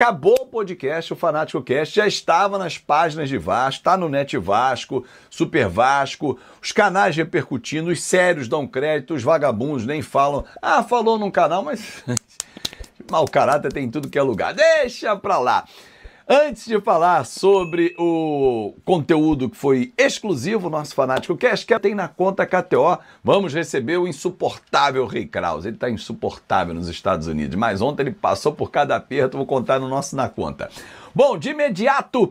Acabou o podcast, o Fanático Cast já estava nas páginas de Vasco, está no Net Vasco, Super Vasco, os canais repercutindo, os sérios dão crédito, os vagabundos nem falam. Ah, falou num canal, mas mau caráter tem em tudo que é lugar. Deixa pra lá. Antes de falar sobre o conteúdo que foi exclusivo, nosso Fanático Cast, que tem na conta KTO, vamos receber o insuportável Rei Kraus. Ele está insuportável nos Estados Unidos, mas ontem ele passou por cada aperto, vou contar no nosso Na Conta. Bom, de imediato,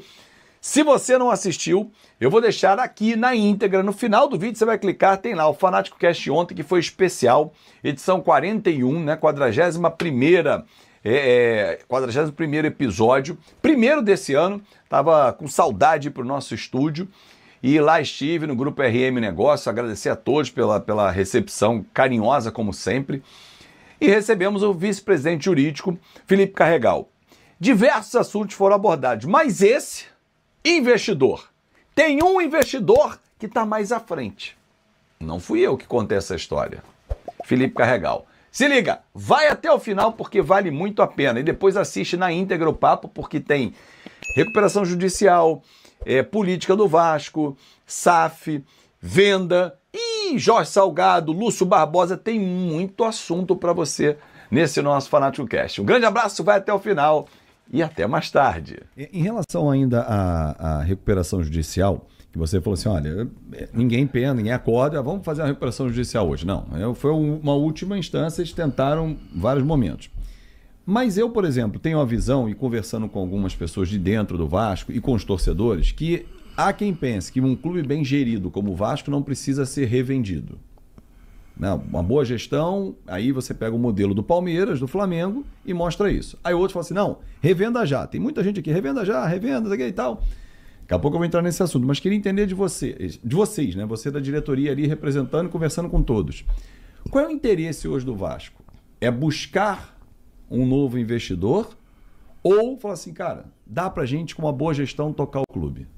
se você não assistiu, eu vou deixar aqui na íntegra, no final do vídeo você vai clicar, tem lá o Fanático Cast ontem, que foi especial, edição 41, né, 41ª 41º episódio, primeiro desse ano, tava com saudade pro nosso estúdio e lá estive no Grupo RM Negócio, agradecer a todos pela recepção carinhosa como sempre e recebemos o vice-presidente jurídico Felipe Carregal. Diversos assuntos foram abordados, mas esse, investidor, tem um investidor que está mais à frente. Não fui eu que contei essa história, Felipe Carregal. Se liga, vai até o final porque vale muito a pena e depois assiste na íntegra o papo porque tem recuperação judicial, política do Vasco, SAF, venda e Jorge Salgado, Lúcio Barbosa, tem muito assunto para você nesse nosso Fanático Cast. Um grande abraço, vai até o final e até mais tarde. Em relação ainda à recuperação judicial, que você falou assim, olha, ninguém pena, ninguém acorda, vamos fazer a recuperação judicial hoje. Não, foi uma última instância, eles tentaram vários momentos. Mas eu, por exemplo, tenho a visão, e conversando com algumas pessoas de dentro do Vasco e com os torcedores, que há quem pense que um clube bem gerido como o Vasco não precisa ser revendido. Não, uma boa gestão, aí você pega o modelo do Palmeiras, do Flamengo e mostra isso. Aí outros falam assim, não, revenda já. Tem muita gente aqui, revenda já, revenda, e tal. Daqui a pouco eu vou entrar nesse assunto, mas queria entender de vocês, né? Você da diretoria ali representando e conversando com todos. Qual é o interesse hoje do Vasco? É buscar um novo investidor ou falar assim, cara, dá pra gente com uma boa gestão tocar o clube?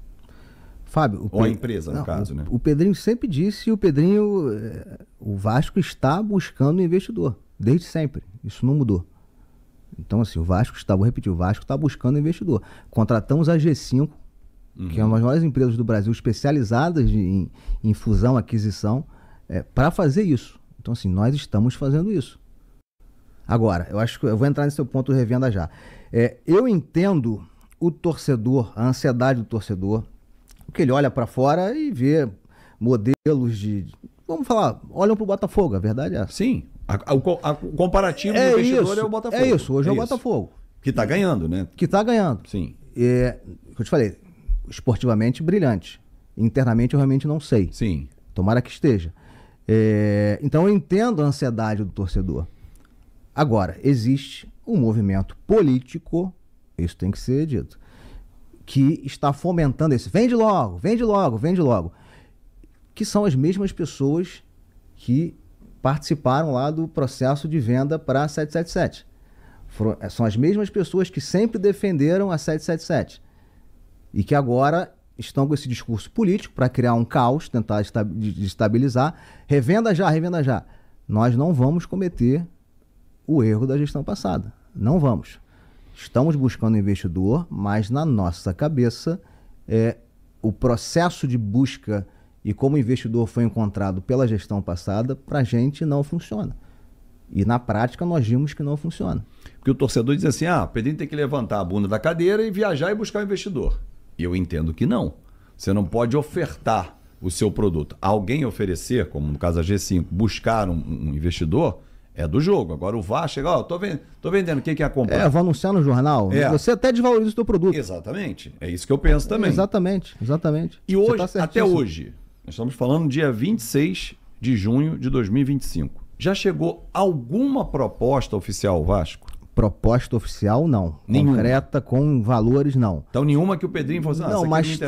Fábio, ou a empresa, no caso, né? O Pedrinho sempre disse, o Vasco está buscando um investidor, desde sempre. Isso não mudou. Então, assim, vou repetir, o Vasco está buscando um investidor. Contratamos a G5, que é uma das maiores empresas do Brasil especializadas em fusão, aquisição, para fazer isso. Então, assim, nós estamos fazendo isso. Agora, eu acho que eu vou entrar nesse seu ponto revenda já. Eu entendo o torcedor, a ansiedade do torcedor, porque ele olha para fora e vê modelos vamos falar, olham para o Botafogo, a verdade é essa. Sim, o comparativo do investidor é o Botafogo. É isso, hoje é o Botafogo. Que está ganhando, né? Que está ganhando. Sim. Eu te falei, esportivamente brilhante. Internamente eu realmente não sei. Sim. Tomara que esteja. Então eu entendo a ansiedade do torcedor. Agora, existe um movimento político, isso tem que ser dito, que está fomentando esse vende logo, vende logo, vende logo. Que são as mesmas pessoas que participaram lá do processo de venda para a 777. São as mesmas pessoas que sempre defenderam a 777. E que agora estão com esse discurso político para criar um caos, tentar destabilizar. Revenda já, revenda já. Nós não vamos cometer o erro da gestão passada. Não vamos. Estamos buscando investidor, mas na nossa cabeça o processo de busca e como o investidor foi encontrado pela gestão passada, para a gente não funciona. E na prática nós vimos que não funciona. Porque o torcedor diz assim, o Pedrinho tem que levantar a bunda da cadeira e viajar e buscar um investidor. E eu entendo que não. Você não pode ofertar o seu produto. Alguém oferecer, como no caso da G5, buscar um investidor, é do jogo. Agora o Vasco chega, tô vendendo, quem quer comprar? Vou anunciar no jornal. Você até desvaloriza o seu produto. Exatamente. É isso que eu penso também. Exatamente. E hoje, até hoje, nós estamos falando dia 26 de junho de 2025. Já chegou alguma proposta oficial ao Vasco? Proposta oficial, não. Nenhuma. Concreta, com valores, não. Então nenhuma que o Pedrinho falou assim, não, mas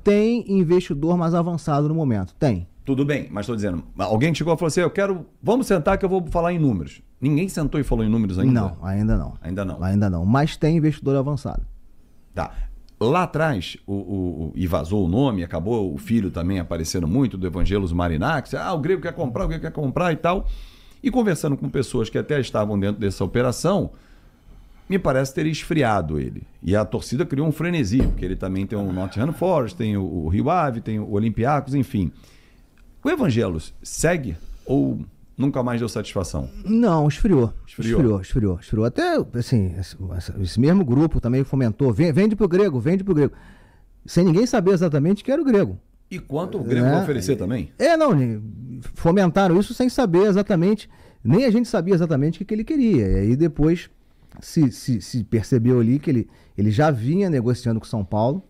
tem investidor mais avançado no momento. Tem. Tudo bem, mas estou dizendo, alguém chegou e falou assim, vamos sentar que eu vou falar em números. Ninguém sentou e falou em números ainda? Não, ainda não. Ainda não? Ainda não, mas tem investidor avançado. Tá. Lá atrás, e vazou o nome, acabou o filho também aparecendo muito, do Evangelos Marinax, o Grego quer comprar e tal. E conversando com pessoas que até estavam dentro dessa operação, me parece ter esfriado ele. E a torcida criou um frenesi, porque ele também tem o Nottingham Forest, tem o Rio Ave, tem o Olympiacos, enfim. O Evangelos segue ou nunca mais deu satisfação? Não, esfriou. Esfriou. Até, assim, esse mesmo grupo também fomentou. Vende pro grego. Sem ninguém saber exatamente que era o grego. E quanto o grego vai oferecer também? Não, fomentaram isso sem saber exatamente, nem a gente sabia exatamente o que ele queria. E aí depois se percebeu ali que ele já vinha negociando com São Paulo,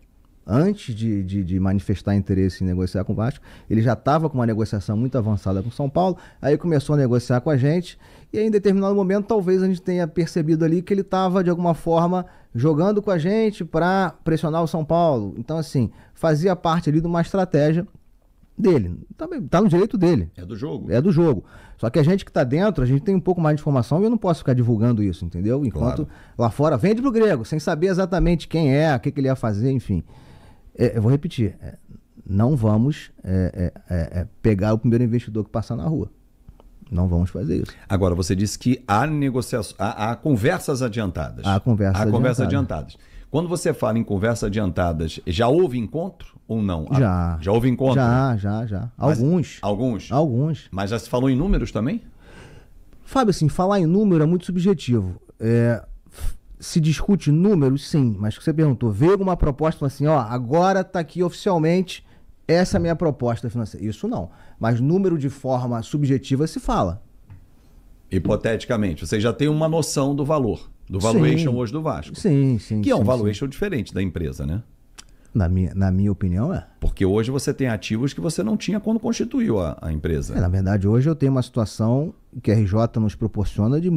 antes de manifestar interesse em negociar com o Vasco. Ele já estava com uma negociação muito avançada com São Paulo, aí começou a negociar com a gente, e aí, em determinado momento talvez a gente tenha percebido ali que ele estava de alguma forma jogando com a gente para pressionar o São Paulo. Então assim, fazia parte ali de uma estratégia dele, também tá no direito dele. É do jogo. É do jogo. Só que a gente que tá dentro, a gente tem um pouco mais de informação e eu não posso ficar divulgando isso, entendeu? Enquanto lá fora vende pro grego, sem saber exatamente quem é, o que ele ia fazer, enfim. Eu vou repetir, não vamos pegar o primeiro investidor que passar na rua. Não vamos fazer isso. Agora, você disse que há negociações, há conversas adiantadas. Há conversas adiantadas. Quando você fala em conversas adiantadas, já houve encontro ou não? Já. Já houve encontro? Já. Alguns. Mas já se falou em números também? Fábio, assim, falar em número é muito subjetivo. Se discute números, sim, mas o que você perguntou, veio alguma proposta assim, agora tá aqui oficialmente, essa é a minha proposta financeira. Isso não. Mas número de forma subjetiva se fala. Hipoteticamente, você já tem uma noção do valor, do valuation hoje do Vasco. Sim. Que é um valuation diferente da empresa, né? Na minha opinião, é. Porque hoje você tem ativos que você não tinha quando constituiu a empresa. Na verdade, hoje eu tenho uma situação que a RJ nos proporciona de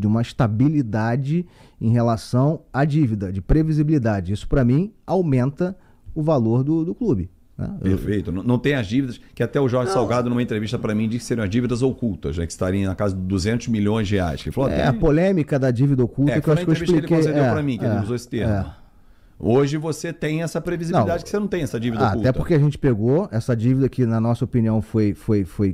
uma estabilidade em relação à dívida, de previsibilidade. Isso, para mim, aumenta o valor do clube. Né? Perfeito. Não tem as dívidas, que até o Jorge Salgado, numa entrevista para mim, disse que seriam as dívidas ocultas, né, que estariam na casa de 200 milhões de reais. Ele falou, a polêmica da dívida oculta que eu acho que eu expliquei. Que ele concedeu para mim, que ele usou esse termo. Hoje você tem essa previsibilidade que você não tem essa dívida oculta. Até porque a gente pegou essa dívida que, na nossa opinião, foi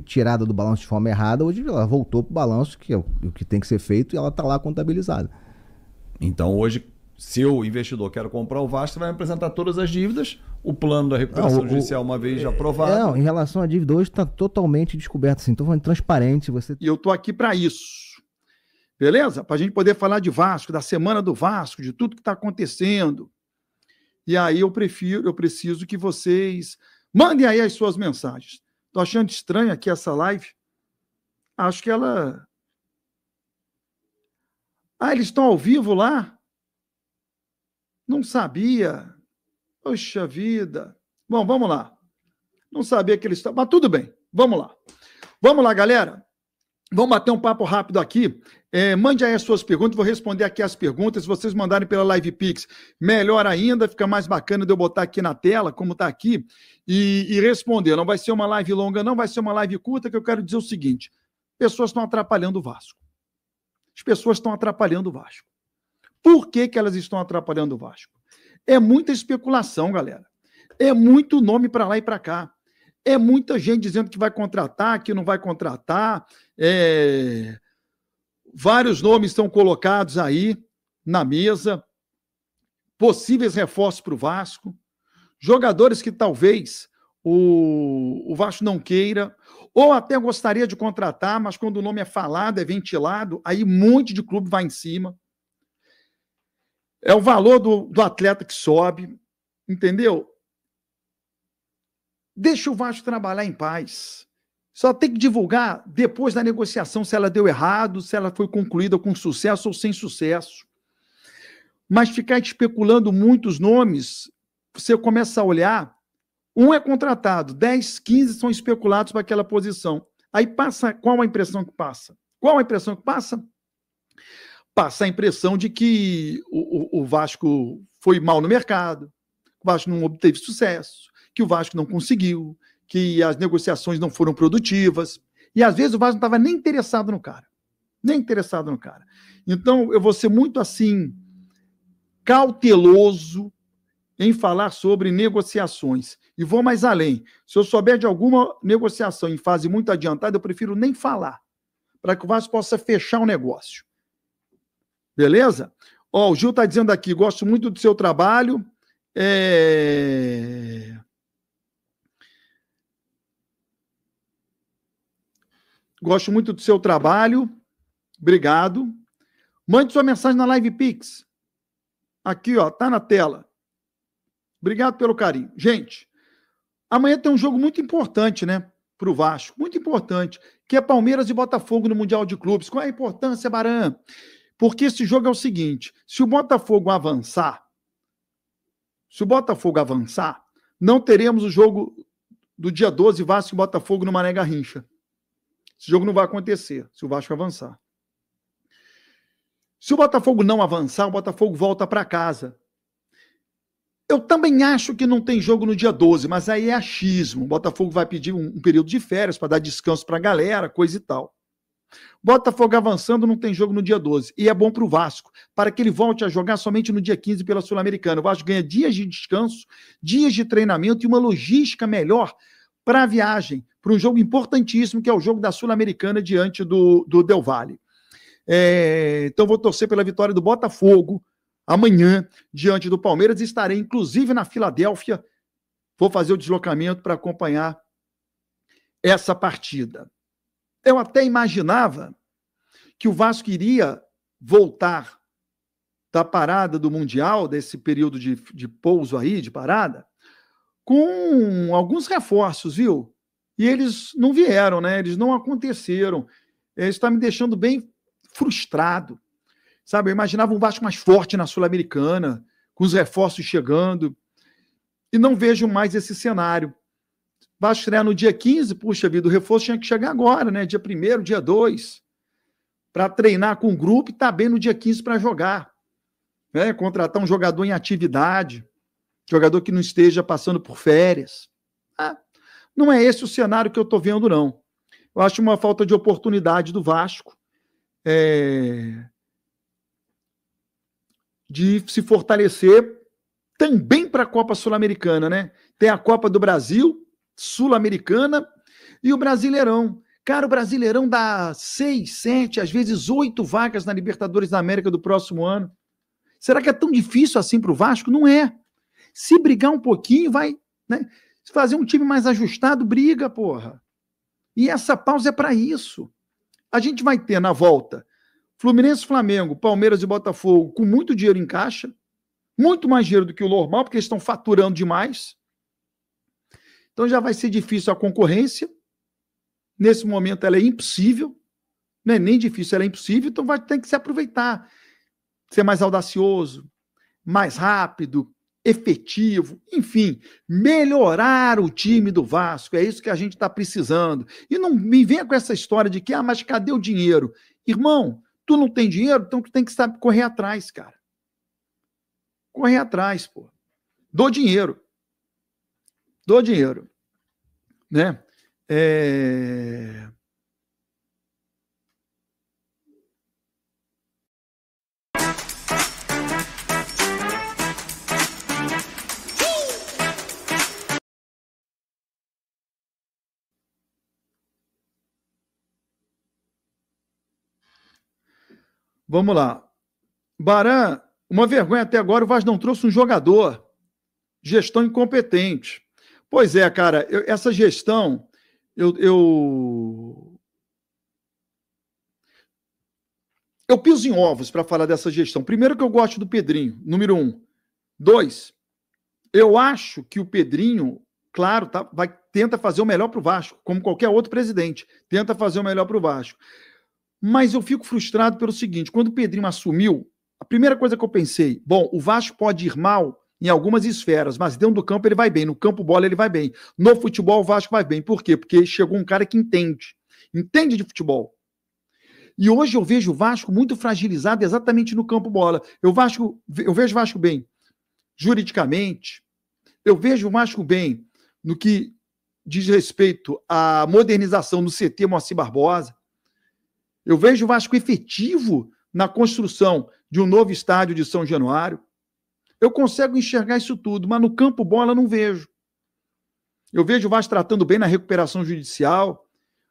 tirada do balanço de forma errada, hoje ela voltou para o balanço, que é o que tem que ser feito, e ela está lá contabilizada. Então hoje, se o investidor quer comprar o Vasco, vai apresentar todas as dívidas, o plano da recuperação judicial uma vez já aprovado. Não, em relação à dívida hoje está totalmente descoberto, assim, estou falando transparente. E eu estou aqui para isso. Beleza? Para a gente poder falar de Vasco, da semana do Vasco, de tudo que está acontecendo. E aí eu preciso que vocês mandem aí as suas mensagens. Estou achando estranho aqui essa live. Acho que ela... eles estão ao vivo lá? Não sabia. Poxa vida. Bom, vamos lá. Não sabia que eles estão... Mas tudo bem, vamos lá. Vamos lá, galera. Vamos bater um papo rápido aqui. Mande aí as suas perguntas, vou responder aqui as perguntas. Se vocês mandarem pela Live Pix, melhor ainda, fica mais bacana de eu botar aqui na tela, como está aqui, e responder. Não vai ser uma live longa, não vai ser uma live curta, que eu quero dizer o seguinte: pessoas estão atrapalhando o Vasco. As pessoas estão atrapalhando o Vasco. Por que elas estão atrapalhando o Vasco? É muita especulação, galera. É muito nome para lá e para cá. É muita gente dizendo que vai contratar, que não vai contratar. Vários nomes estão colocados aí na mesa. Possíveis reforços para o Vasco. Jogadores que talvez o Vasco não queira, ou até gostaria de contratar, mas quando o nome é falado, é ventilado, aí um monte de clube vai em cima. É o valor do atleta que sobe, entendeu? Deixa o Vasco trabalhar em paz. Só tem que divulgar depois da negociação se ela deu errado, se ela foi concluída com sucesso ou sem sucesso. Mas ficar especulando muitos nomes, você começa a olhar, um é contratado, 10, 15 são especulados para aquela posição. Aí passa, qual a impressão que passa? Qual a impressão que passa? Passa a impressão de que o Vasco foi mal no mercado, o Vasco não obteve sucesso, que o Vasco não conseguiu, que as negociações não foram produtivas, e às vezes o Vasco não estava nem interessado no cara. Nem interessado no cara. Então, eu vou ser muito, assim, cauteloso em falar sobre negociações. E vou mais além. Se eu souber de alguma negociação em fase muito adiantada, eu prefiro nem falar, para que o Vasco possa fechar o negócio. Beleza? Ó, o Gil está dizendo aqui, gosto muito do seu trabalho. Gosto muito do seu trabalho. Obrigado. Mande sua mensagem na Live Pix. Aqui, ó, tá na tela. Obrigado pelo carinho. Gente, amanhã tem um jogo muito importante, né, pro Vasco. Muito importante, que é Palmeiras e Botafogo no Mundial de Clubes. Qual é a importância, Baran? Porque esse jogo é o seguinte, se o Botafogo avançar, não teremos o jogo do dia 12, Vasco e Botafogo no Mané Garrincha. Esse jogo não vai acontecer, se o Vasco avançar. Se o Botafogo não avançar, o Botafogo volta para casa. Eu também acho que não tem jogo no dia 12, mas aí é achismo. O Botafogo vai pedir um período de férias para dar descanso para a galera, coisa e tal. Botafogo avançando, não tem jogo no dia 12. E é bom para o Vasco, para que ele volte a jogar somente no dia 15 pela Sul-Americana. O Vasco ganha dias de descanso, dias de treinamento e uma logística melhor para a viagem, para um jogo importantíssimo, que é o jogo da Sul-Americana diante do Del Valle. Então vou torcer pela vitória do Botafogo amanhã, diante do Palmeiras. Estarei, inclusive, na Filadélfia. Vou fazer o deslocamento para acompanhar essa partida. Eu até imaginava que o Vasco iria voltar da parada do Mundial, desse período de pouso aí, de parada, com alguns reforços, viu? E eles não vieram, né? Eles não aconteceram. Isso está me deixando bem frustrado. Sabe, eu imaginava um Vasco mais forte na Sul-Americana, com os reforços chegando, e não vejo mais esse cenário. Vasco estrear no dia 15, puxa vida, o reforço tinha que chegar agora, né? Dia 1º, dia 2, para treinar com o grupo e tá bem no dia 15 para jogar. Né? Contratar um jogador em atividade, jogador que não esteja passando por férias. Não é esse o cenário que eu estou vendo, não. Eu acho uma falta de oportunidade do Vasco de se fortalecer também para a Copa Sul-Americana, né? Tem a Copa do Brasil, Sul-Americana e o Brasileirão. Cara, o Brasileirão dá 6, 7, às vezes 8 vagas na Libertadores da América do próximo ano. Será que é tão difícil assim para o Vasco? Não é. Se brigar um pouquinho, vai, né? Se fazer um time mais ajustado, briga, porra. E essa pausa é para isso. A gente vai ter na volta Fluminense, Flamengo, Palmeiras e Botafogo com muito dinheiro em caixa, muito mais dinheiro do que o normal, porque eles estão faturando demais. Então já vai ser difícil a concorrência. Nesse momento ela é impossível, não é nem difícil, ela é impossível, então vai ter que se aproveitar, ser mais audacioso, mais rápido, efetivo, enfim, melhorar o time do Vasco, é isso que a gente está precisando. E não me venha com essa história de que, mas cadê o dinheiro? Irmão, tu não tem dinheiro, então tu tem que saber correr atrás, cara. Correr atrás, pô. Dou dinheiro, né? Vamos lá. Baran, uma vergonha até agora, o Vasco não trouxe um jogador. Gestão incompetente. Pois é, cara, essa gestão, eu piso em ovos para falar dessa gestão. Primeiro que eu gosto do Pedrinho, número 1. 2, eu acho que o Pedrinho, claro, tenta fazer o melhor para o Vasco, como qualquer outro presidente, tenta fazer o melhor para o Vasco. Mas eu fico frustrado pelo seguinte, quando o Pedrinho assumiu, a primeira coisa que eu pensei, bom, o Vasco pode ir mal em algumas esferas, mas dentro do campo ele vai bem, no campo bola ele vai bem, no futebol o Vasco vai bem. Por quê? Porque chegou um cara que entende de futebol. E hoje eu vejo o Vasco muito fragilizado exatamente no campo bola. Eu vejo o Vasco bem juridicamente, eu vejo o Vasco bem no que diz respeito à modernização no CT Moacir Barbosa. Eu vejo o Vasco efetivo na construção de um novo estádio de São Januário. Eu consigo enxergar isso tudo, mas no campo bola não vejo. Eu vejo o Vasco tratando bem na recuperação judicial,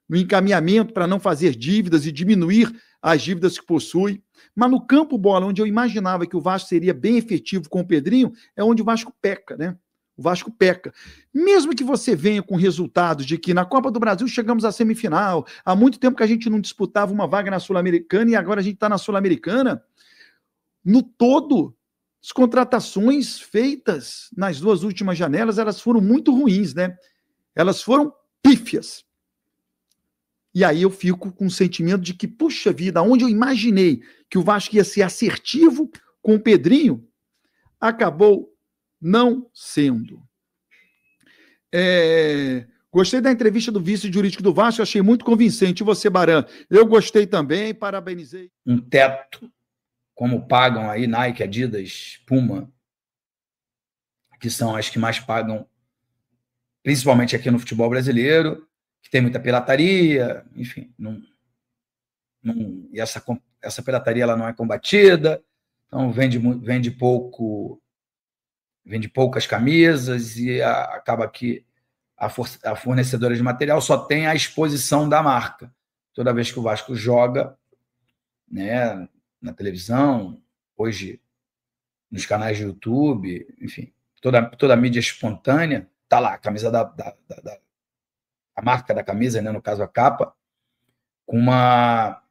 no encaminhamento para não fazer dívidas e diminuir as dívidas que possui. Mas no campo bola, onde eu imaginava que o Vasco seria bem efetivo com o Pedrinho, é onde o Vasco peca, né? O Vasco peca. Mesmo que você venha com resultados de que na Copa do Brasil chegamos à semifinal, há muito tempo que a gente não disputava uma vaga na Sul-Americana e agora a gente está na Sul-Americana, no todo, as contratações feitas nas 2 últimas janelas, elas foram muito ruins, né? Elas foram pífias. E aí eu fico com o sentimento de que, puxa vida, onde eu imaginei que o Vasco ia ser assertivo com o Pedrinho, acabou não sendo. Gostei da entrevista do vice-jurídico do Vasco, achei muito convincente. E você, Baran? Eu gostei também, parabenizei. Um teto, como pagam aí Nike, Adidas, Puma, que são as que mais pagam, principalmente aqui no futebol brasileiro, que tem muita pirataria, enfim, e essa pirataria ela não é combatida, então vende poucas camisas e acaba que a fornecedora de material só tem a exposição da marca. Toda vez que o Vasco joga, né, na televisão, hoje nos canais de YouTube, enfim, toda a mídia espontânea, tá lá a camisa a marca da camisa, né, no caso a capa, com uma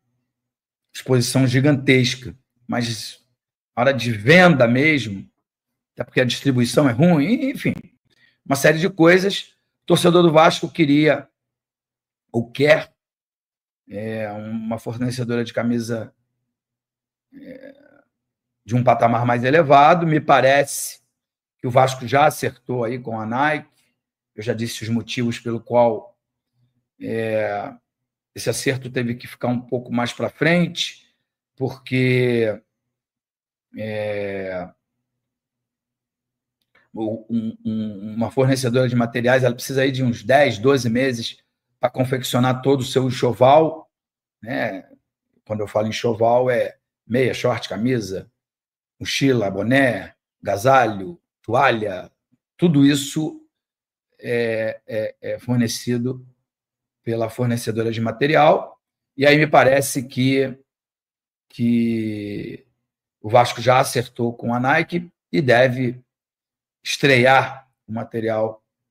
exposição gigantesca, mas na hora de venda mesmo, até porque a distribuição é ruim, enfim, uma série de coisas. O torcedor do Vasco queria ou quer uma fornecedora de camisa de um patamar mais elevado. Me parece que o Vasco já acertou aí com a Nike. Eu já disse os motivos pelo qual esse acerto teve que ficar um pouco mais para frente, porque uma fornecedora de materiais ela precisa aí de uns 10, 12 meses para confeccionar todo o seu enxoval, né? Quando eu falo enxoval, é meia, short, camisa, mochila, boné, agasalho, toalha, tudo isso é fornecido pela fornecedora de material, e aí me parece que o Vasco já acertou com a Nike e deve estrear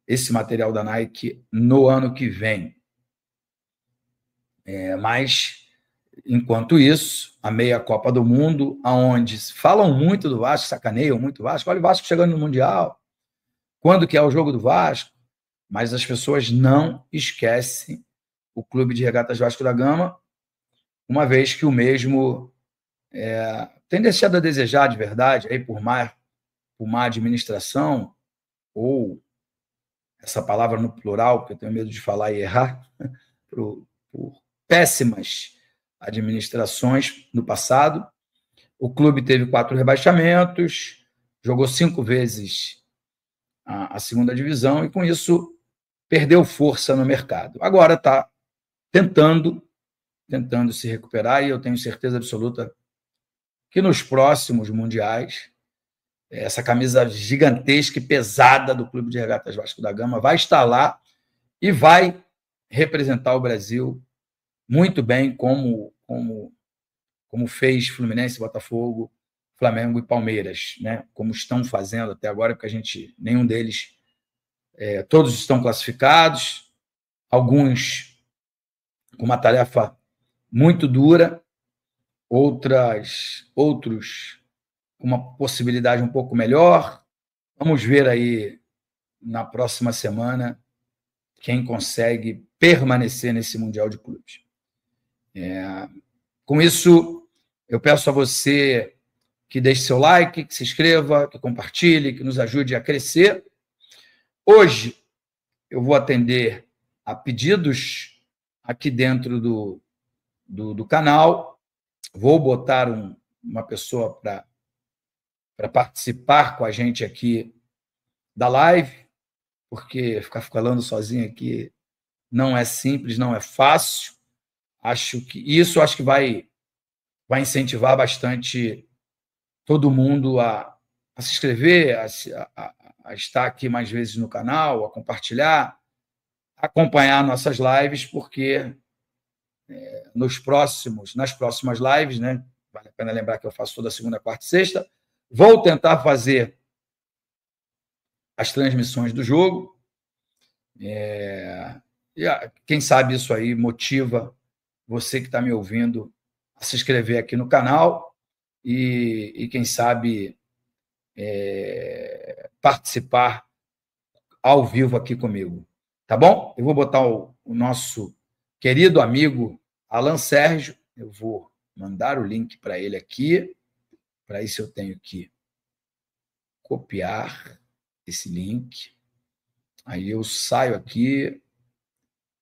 esse material da Nike no ano que vem. Mas, enquanto isso, a meia Copa do Mundo, onde falam muito do Vasco, sacaneiam muito o Vasco, olha o Vasco chegando no Mundial, quando que é o jogo do Vasco? Mas as pessoas não esquecem o Clube de Regatas Vasco da Gama, uma vez que o mesmo tem deixado a desejar de verdade, aí por má administração, ou essa palavra no plural, porque eu tenho medo de falar e errar, por péssimas administrações no passado. O clube teve 4 rebaixamentos, jogou 5 vezes a segunda divisão e, com isso, perdeu força no mercado. Agora está tentando se recuperar e eu tenho certeza absoluta que nos próximos mundiais essa camisa gigantesca e pesada do Clube de Regatas Vasco da Gama vai estar lá e vai representar o Brasil muito bem, como fez Fluminense, Botafogo, Flamengo e Palmeiras, né? Como estão fazendo até agora, porque nenhum deles, todos estão classificados, alguns com uma tarefa muito dura, outros com uma possibilidade um pouco melhor. Vamos ver aí na próxima semana quem consegue permanecer nesse Mundial de Clubes. Com isso, eu peço a você que deixe seu like, que se inscreva, que compartilhe, que nos ajude a crescer. Hoje eu vou atender a pedidos aqui dentro do canal. Vou botar uma pessoa para participar com a gente aqui da live, porque ficar falando sozinho aqui não é simples, não é fácil. Acho que vai incentivar bastante todo mundo a se inscrever, a estar aqui mais vezes no canal, a compartilhar, a acompanhar nossas lives, porque nas próximas lives, né? Vale a pena lembrar que eu faço toda segunda, quarta e sexta. Vou tentar fazer as transmissões do jogo. Quem sabe isso aí motiva você que está me ouvindo a se inscrever aqui no canal e quem sabe, participar ao vivo aqui comigo. Tá bom? Eu vou botar o nosso querido amigo Alan Sérgio, eu vou mandar o link para ele aqui. Para isso eu tenho que copiar esse link. Aí eu saio aqui,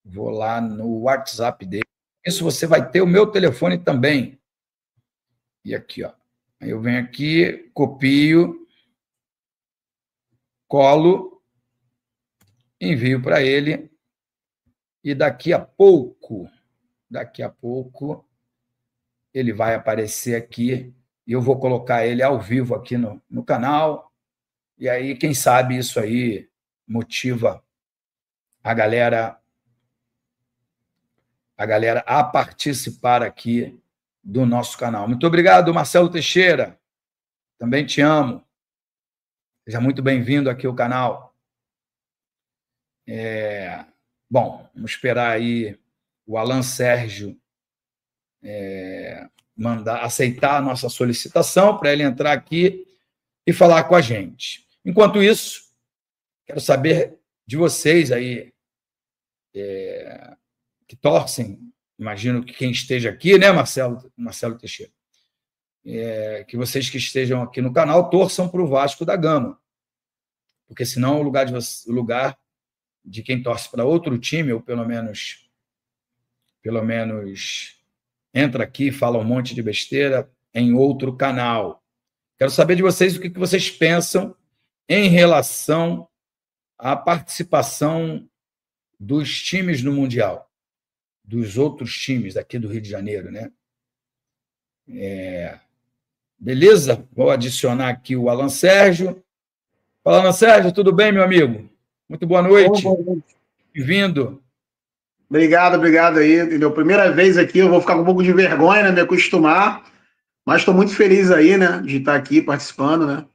vou lá no WhatsApp dele. Isso você vai ter o meu telefone também. E aqui, ó. Aí eu venho aqui, copio, colo, envio para ele. E daqui a pouco, ele vai aparecer aqui e eu vou colocar ele ao vivo aqui no canal. E aí, quem sabe isso aí motiva a galera a participar aqui do nosso canal. Muito obrigado, Marcelo Teixeira. Também te amo. Seja muito bem-vindo aqui ao canal. Bom, vamos esperar aí o Alan Sérgio aceitar a nossa solicitação para ele entrar aqui e falar com a gente. Enquanto isso, quero saber de vocês aí que torcem, imagino que quem esteja aqui, né, Marcelo Teixeira? Que vocês que estejam aqui no canal torçam para o Vasco da Gama, porque senão o lugar de quem torce para outro time, ou pelo menos entra aqui e fala um monte de besteira em outro canal. Quero saber de vocês o que vocês pensam em relação à participação dos times no Mundial, dos outros times daqui do Rio de Janeiro, né? Beleza? Vou adicionar aqui o Alan Sérgio. Fala, Alan Sérgio, tudo bem, meu amigo? Muito boa noite. Bem-vindo. Obrigado aí. Entendeu? Primeira vez aqui, eu vou ficar com um pouco de vergonha, né? Me acostumar, mas estou muito feliz aí, né? De estar aqui participando, né?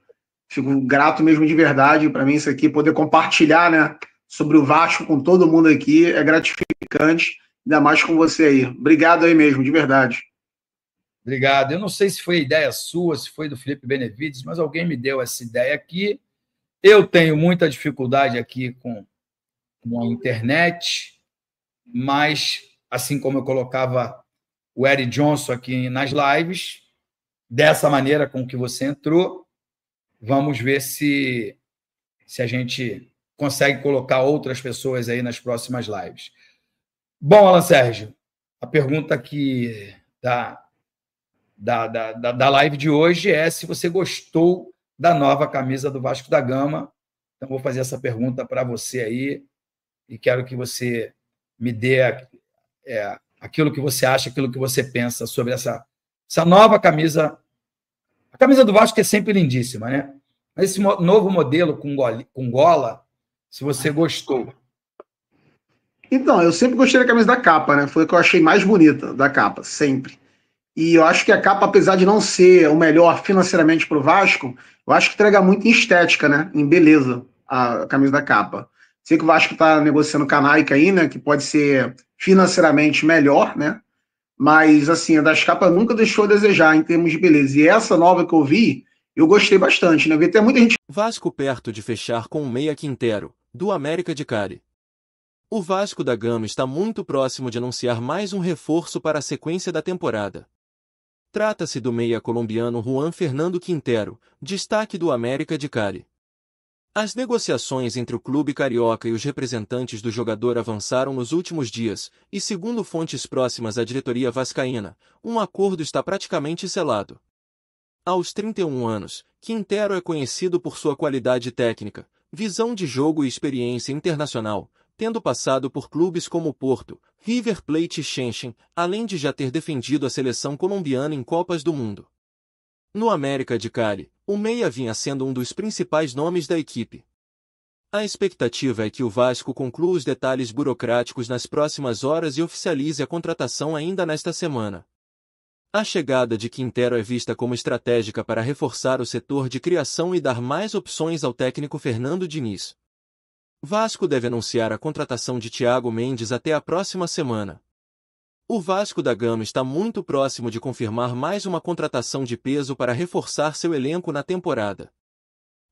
Fico grato mesmo de verdade. Para mim, isso aqui, poder compartilhar, né? Sobre o Vasco com todo mundo aqui é gratificante, ainda mais com você aí. Obrigado aí mesmo, de verdade. Obrigado. Eu não sei se foi ideia sua, se foi do Felipe Benevides, mas alguém me deu essa ideia aqui. Eu tenho muita dificuldade aqui com a internet, mas, assim como eu colocava o Eric Johnson aqui nas lives, dessa maneira com que você entrou, vamos ver se a gente consegue colocar outras pessoas aí nas próximas lives. Bom, Alan Sérgio, a pergunta aqui da live de hoje é se você gostou da nova camisa do Vasco da Gama. Então, vou fazer essa pergunta para você aí e quero que você me dê aquilo que você acha, aquilo que você pensa sobre essa nova camisa. A camisa do Vasco é sempre lindíssima, né? Mas esse novo modelo com gola, se você gostou. Então, eu sempre gostei da camisa da capa, né? Foi a que eu achei mais bonita da capa, sempre. E eu acho que a capa, apesar de não ser o melhor financeiramente para o Vasco, eu acho que entrega muito em estética, né? Em beleza, a camisa da capa. Sei que o Vasco está negociando com a Nike aí, né? Que pode ser financeiramente melhor, né? Mas, assim, a das capas nunca deixou a desejar em termos de beleza. E essa nova que eu vi, eu gostei bastante, né? Vi até muita gente... Vasco perto de fechar com o meia Quintero, do América de Cali. O Vasco da Gama está muito próximo de anunciar mais um reforço para a sequência da temporada. Trata-se do meia colombiano Juan Fernando Quintero, destaque do América de Cali. As negociações entre o clube carioca e os representantes do jogador avançaram nos últimos dias, e segundo fontes próximas à diretoria vascaína, um acordo está praticamente selado. Aos 31 anos, Quintero é conhecido por sua qualidade técnica, visão de jogo e experiência internacional, tendo passado por clubes como Porto, River Plate e Shenzhen, além de já ter defendido a seleção colombiana em Copas do Mundo. No América de Cali, o meia vinha sendo um dos principais nomes da equipe. A expectativa é que o Vasco conclua os detalhes burocráticos nas próximas horas e oficialize a contratação ainda nesta semana. A chegada de Quintero é vista como estratégica para reforçar o setor de criação e dar mais opções ao técnico Fernando Diniz. Vasco deve anunciar a contratação de Thiago Mendes até a próxima semana. O Vasco da Gama está muito próximo de confirmar mais uma contratação de peso para reforçar seu elenco na temporada.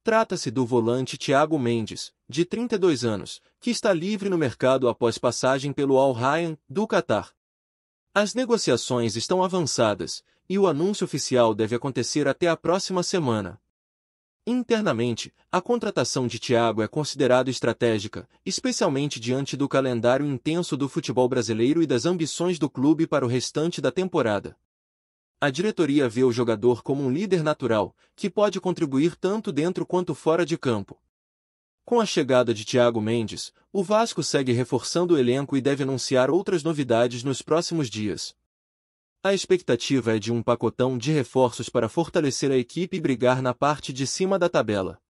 Trata-se do volante Thiago Mendes, de 32 anos, que está livre no mercado após passagem pelo Al Rayyan, do Catar. As negociações estão avançadas, e o anúncio oficial deve acontecer até a próxima semana. Internamente, a contratação de Thiago é considerada estratégica, especialmente diante do calendário intenso do futebol brasileiro e das ambições do clube para o restante da temporada. A diretoria vê o jogador como um líder natural, que pode contribuir tanto dentro quanto fora de campo. Com a chegada de Thiago Mendes, o Vasco segue reforçando o elenco e deve anunciar outras novidades nos próximos dias. A expectativa é de um pacotão de reforços para fortalecer a equipe e brigar na parte de cima da tabela.